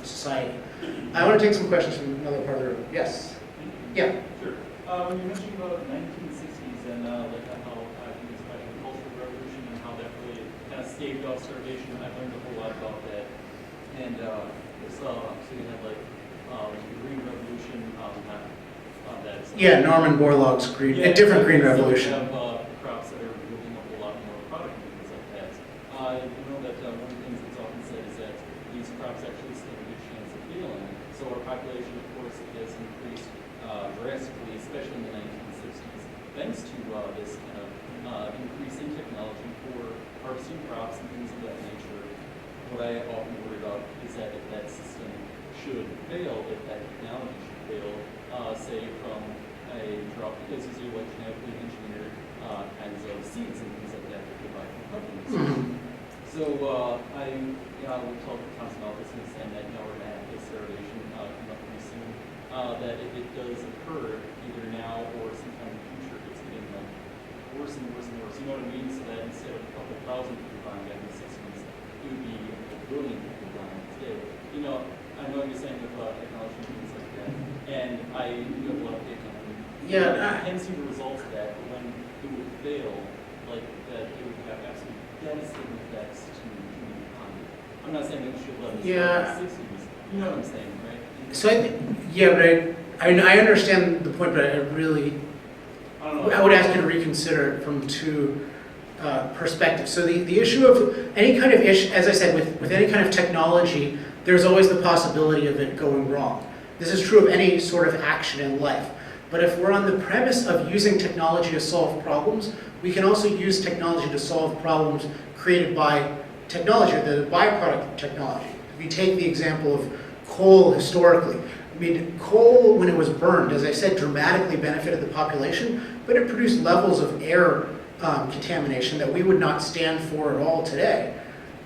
society. I want to take some questions from another part of the room. Yes? Yeah? Sure. When you mentioned about the 1960s and like how I think it's about the Cultural Revolution and how that really kind of staved off starvation, I've learned a whole lot about that. And so you had like the Green Revolution, that's Yeah, Norman Borlaug's green, a different Green Revolution. So we have crops that are yielding up a lot more product and things like that. You know that one of the things that's often said is that these crops actually stand a good chance of failing. So our population, of course, has increased drastically, especially in the 1960s, thanks to this kind of increase in technology for harvesting crops and things of that nature. What I often worry about is that if that system should fail, if that technology should fail, say from a drought, because these are like genetically engineered kinds of seeds and things like that that they buy from companies. Mm-hmm. So I would tell the council offices and that we're going to have this derivation come up pretty soon, that if it does occur either now or sometime in the future, it's getting like worse and worse and worse. You know what I mean? So that instead of a couple thousand people buying that in the 60s, it would be a billion people buying it today. You know, I know you're saying about technology and things like that, and I do have a lot of data on it. Yeah. I can see the results of that, but when it would fail, like that it would have absolutely devastating effects to the human economy. I'm not saying that we should let it start in the 60s. You know what I'm saying, right? So I think, yeah, but I understand the point, but I would ask you to reconsider it from two perspectives. So the issue of any kind of issue, as I said, with any kind of technology, there's always the possibility of it going wrong. This is true of any sort of action in life. But if we're on the premise of using technology to solve problems, we can also use technology to solve problems created by technology, or the byproduct of technology. If you take the example of coal historically, I mean, coal, when it was burned, as I said, dramatically benefited the population, but it produced levels of air contamination that we would not stand for at all today.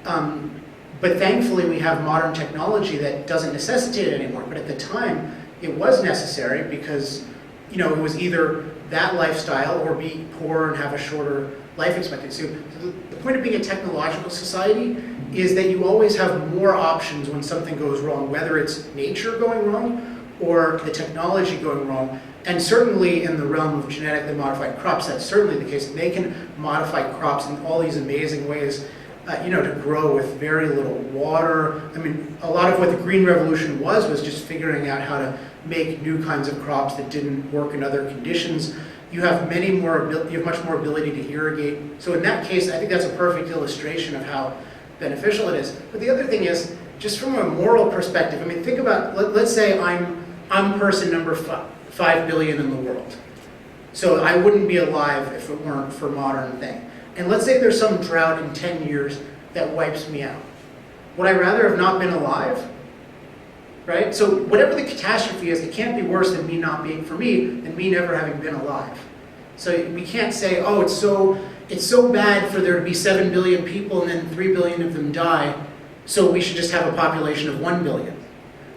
But thankfully, we have modern technology that doesn't necessitate it anymore. But at the time, it was necessary because, you know, it was either that lifestyle or be poor and have a shorter life expectancy. So the point of being a technological society is that you always have more options when something goes wrong, whether it's nature going wrong or the technology going wrong. And certainly in the realm of genetically modified crops, that's certainly the case. They can modify crops in all these amazing ways, to grow with very little water. I mean, a lot of what the Green Revolution was just figuring out how to make new kinds of crops that didn't work in other conditions. You have much more ability to irrigate. So in that case, I think that's a perfect illustration of how beneficial it is. But the other thing is, just from a moral perspective, I mean, think about, let's say I'm person number 5 billion in the world. So I wouldn't be alive if it weren't for modern thing. And let's say there's some drought in 10 years that wipes me out. Would I rather have not been alive? Right? So whatever the catastrophe is, it can't be worse than me not being, for me, than me never having been alive. So we can't say, oh, it's so bad for there to be 7 billion people and then 3 billion of them die, so we should just have a population of 1 billion.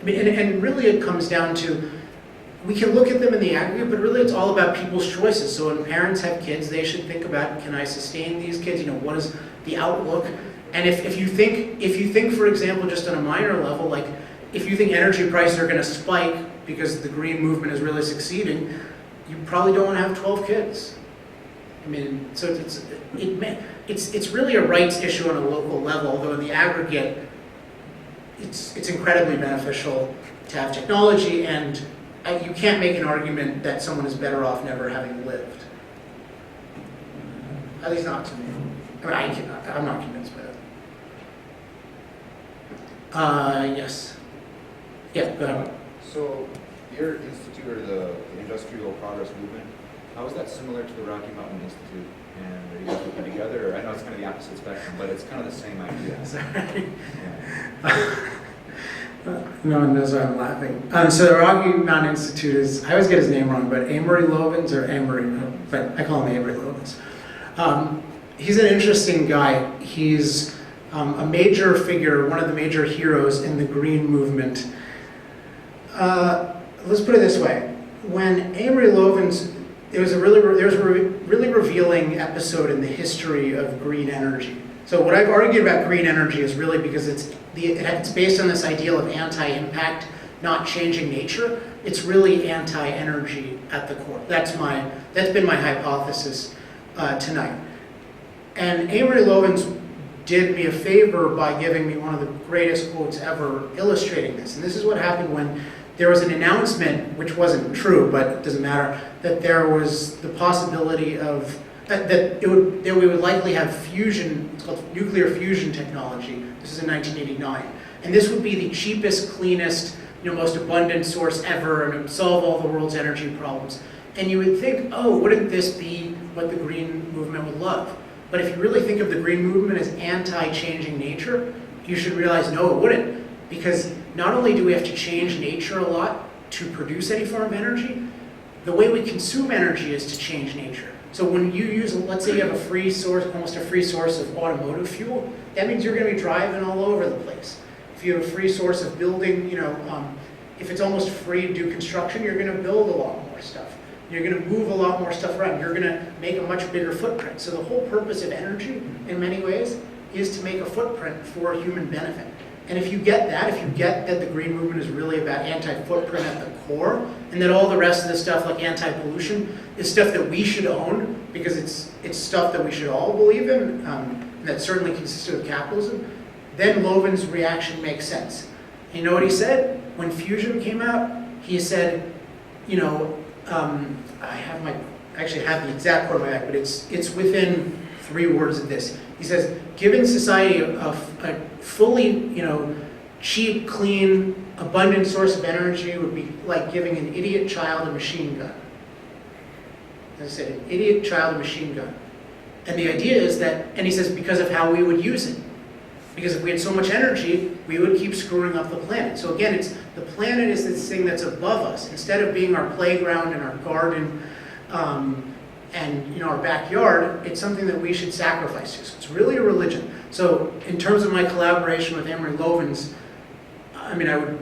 I mean, and really it comes down to, we can look at them in the aggregate, but really it's all about people's choices. So when parents have kids, they should think about, can I sustain these kids? You know, what is the outlook? And if you think, for example, just on a minor level, like if you think energy prices are going to spike because the green movement is really succeeding, you probably don't want to have 12 kids. I mean, so it's really a rights issue on a local level, although in the aggregate, it's incredibly beneficial to have technology, and you can't make an argument that someone is better off never having lived. At least not to me. I mean, I'm not convinced by that. Yes. Yeah, go ahead. So your institute, or the Industrial Progress Movement, how is that similar to the Rocky Mountain Institute? And are you guys working together? Or I know it's kind of the opposite spectrum, but it's kind of the same idea. Sorry. Yeah. No one knows why I'm laughing. So the Rocky Mountain Institute is, I always get his name wrong, but Amory Lovins, or Amory, but I call him Amory Lovins. He's an interesting guy. He's a major figure, one of the major heroes in the green movement. Let's put it this way. When Amory Lovins, there was a really revealing episode in the history of green energy. So what I've argued about green energy is really because it's based on this ideal of anti-impact, not changing nature. It's really anti-energy at the core. That's been my hypothesis tonight. And Amory Lovins did me a favor by giving me one of the greatest quotes ever illustrating this. And this is what happened when there was an announcement, which wasn't true, but it doesn't matter, that there was the possibility of, that we would likely have fusion, it's called nuclear fusion technology. This is in 1989. And this would be the cheapest, cleanest, most abundant source ever, and it would solve all the world's energy problems. And you would think, oh, wouldn't this be what the green movement would love? But if you really think of the green movement as anti-changing nature, you should realize, no, it wouldn't. Because not only do we have to change nature a lot to produce any form of energy, the way we consume energy is to change nature. So when you use, let's say you have a free source, almost a free source of automotive fuel, that means you're going to be driving all over the place. If you have a free source of building, if it's almost free to do construction, you're going to build a lot more stuff. You're going to move a lot more stuff around. You're going to make a much bigger footprint. So the whole purpose of energy, in many ways, is to make a footprint for human benefit. And if you get that the green movement is really about anti-footprint at the core, and that all the rest of the stuff like anti-pollution is stuff that we should own, because it's stuff that we should all believe in, and that's certainly consistent with capitalism, then Lovin's reaction makes sense. You know what he said? When fusion came out, he said, I actually have the exact quote on my back, but it's within 3 words of this. He says, giving society a fully, cheap, clean, abundant source of energy would be like giving an idiot child a machine gun. As I said, an idiot child a machine gun. And the idea is that, and he says, because of how we would use it. Because if we had so much energy, we would keep screwing up the planet. So again, the planet is this thing that's above us. Instead of being our playground and our garden and our backyard, it's something that we should sacrifice to. So it's really a religion. So in terms of my collaboration with Amory Lovins, I would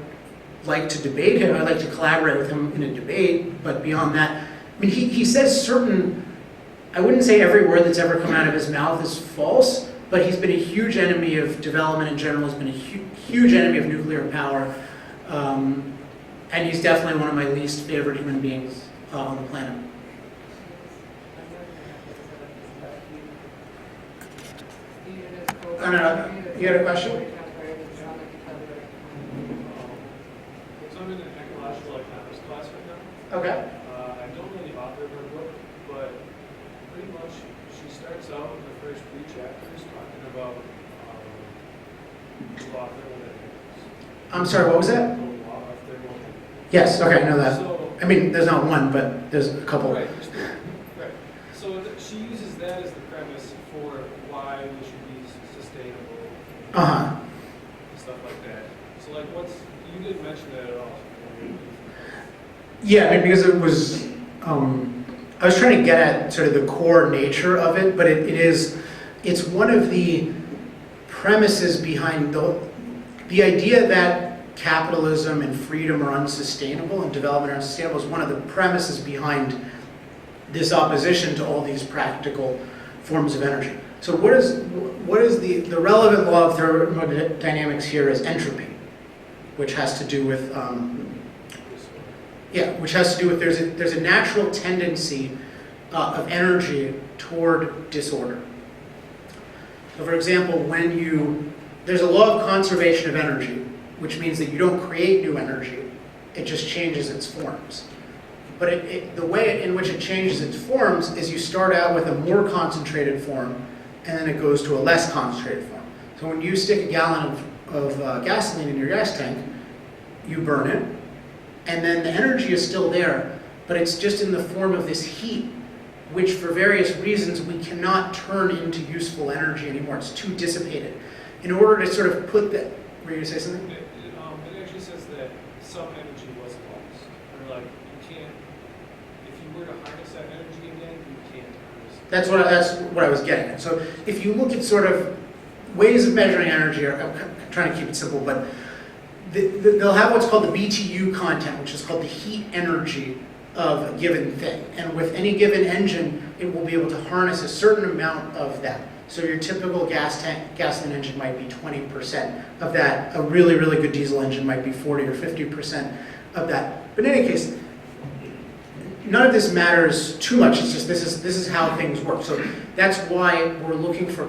like to debate him. I'd like to collaborate with him in a debate. But beyond that, he says certain, I wouldn't say every word that's ever come out of his mouth is false, but he's been a huge enemy of development in general. He's been a huge enemy of nuclear power. And he's definitely one of my least favorite human beings on the planet. You had a question? So I'm in an ecological economics class right now. Okay. I don't know the author of her book, but pretty much she starts out in the first 3 chapters talking about the law of thermodynamics. I'm sorry, what was that? The law of thermodynamics. Yes, okay, I know that. So, there's not one, but there's a couple. right. So she uses that as the premise for why we should be sustainable. Uh-huh. Stuff like that. So you didn't mention that at all. Yeah, because it was, I was trying to get at sort of the core nature of it, but it's one of the premises behind the idea that capitalism and freedom are unsustainable and development are unsustainable is one of the premises behind this opposition to all these practical forms of energy. So what is the relevant law of thermodynamics here is entropy, which has to do with there's a natural tendency of energy toward disorder. So for example, there's a law of conservation of energy, which means that you don't create new energy, it just changes its forms. But the way in which it changes its forms is you start out with a more concentrated form, and then it goes to a less concentrated form. So when you stick a gallon of gasoline in your gas tank, you burn it, and then the energy is still there, but it's just in the form of this heat, which for various reasons we cannot turn into useful energy anymore. It's too dissipated. In order to sort of put that, were you going to say something? It actually says that some energy was lost. Or you can't, if you were to harness that energy again, you can't harness it. That's what I was getting at. So if you look at sort of ways of measuring energy, I'm trying to keep it simple, but they'll have what's called the BTU content, which is called the heat energy of a given thing. And with any given engine, it will be able to harness a certain amount of that. So your typical gasoline engine might be 20% of that. A really, really good diesel engine might be 40 or 50% of that. But in any case, none of this matters too much. It's just this is how things work. So that's why we're looking for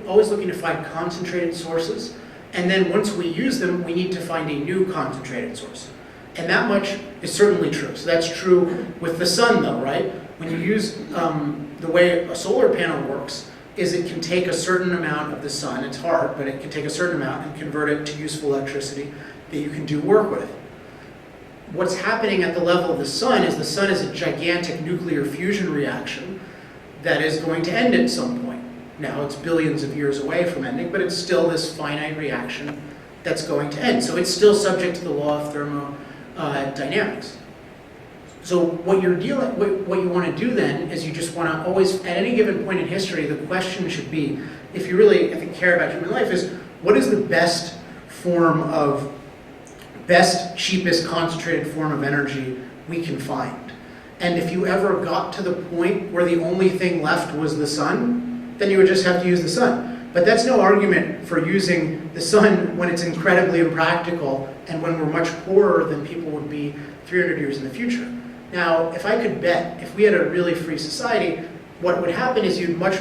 always looking to find concentrated sources. And then once we use them, we need to find a new concentrated source. And that much is certainly true. So that's true with the sun, though, right? When you use the way a solar panel works, is it can take a certain amount of the sun. It's hard, but it can take a certain amount and convert it to useful electricity that you can do work with. What's happening at the level of the sun is a gigantic nuclear fusion reaction that is going to end at some point. Now, it's billions of years away from ending, but it's still this finite reaction that's going to end. So it's still subject to the law of thermodynamics. So what you want to do then is you just want to always, at any given point in history, the question should be, if you really, I think, care about human life, is what is the best, cheapest, concentrated form of energy we can find? And if you ever got to the point where the only thing left was the sun, then you would just have to use the sun. But that's no argument for using the sun when it's incredibly impractical and when we're much poorer than people would be 300 years in the future. Now, if I could bet, if we had a really free society, what would happen is you'd much